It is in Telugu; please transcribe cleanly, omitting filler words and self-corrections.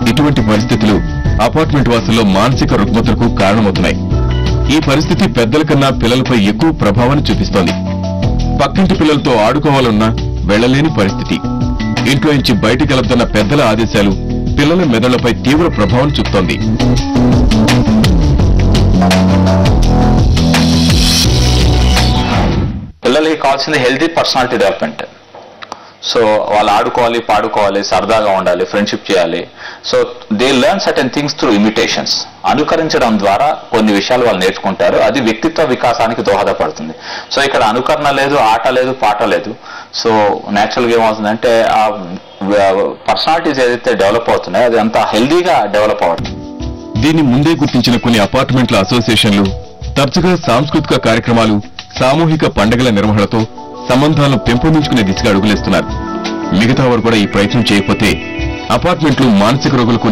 ఇటువంటి పరిస్థితులు అపార్ట్మెంట్ వాసుల్లో మానసిక రుగ్మతలకు కారణమవుతున్నాయి. ఈ పరిస్థితి పెద్దల కన్నా పిల్లలపై ఎక్కువ ప్రభావాన్ని చూపిస్తోంది. పక్కింటి పిల్లలతో ఆడుకోవాలన్నా వెళ్లలేని పరిస్థితి. ఇంట్లో నుంచి బయటికి వెళ్తున్న పెద్దల ఆదేశాలు పిల్లల మెదళ్లపై తీవ్ర ప్రభావం చూపుతోంది. పిల్లలకి కావాల్సింది హెల్తీ పర్సనాలిటీ డెవలప్మెంట్. సో వాళ్ళు ఆడుకోవాలి, పాడుకోవాలి, సరదాగా ఉండాలి, ఫ్రెండ్షిప్ చేయాలి. So they learn certain things through imitations. అనుకరించడం ద్వారా కొన్ని విషయాలు వాళ్ళు నేర్చుకుంటారు. అది వ్యక్తిత్వ వికాసానికి దోహదపడుతుంది. సో ఇక్కడ అనుకరణ లేదు, ఆట లేదు, పాట లేదు. సో నేచురల్గా ఏమవుతుందంటే ఆ పర్సనాలిటీస్ ఏదైతే డెవలప్ అవుతున్నాయో అది అంత హెల్దీగా డెవలప్ అవ్వడం. దీన్ని ముందే గుర్తించిన కొన్ని అపార్ట్మెంట్ల అసోసియేషన్లు తరచుగా సాంస్కృతిక కార్యక్రమాలు, సామూహిక పండుగల నిర్వహణతో సంబంధాలను పెంపొందించుకునే దిశగా అడుగులేస్తున్నారు. మిగతా వారు కూడా ఈ ప్రయత్నం చేయకపోతే అపార్ట్మెంట్లు మానసిక రోగులకు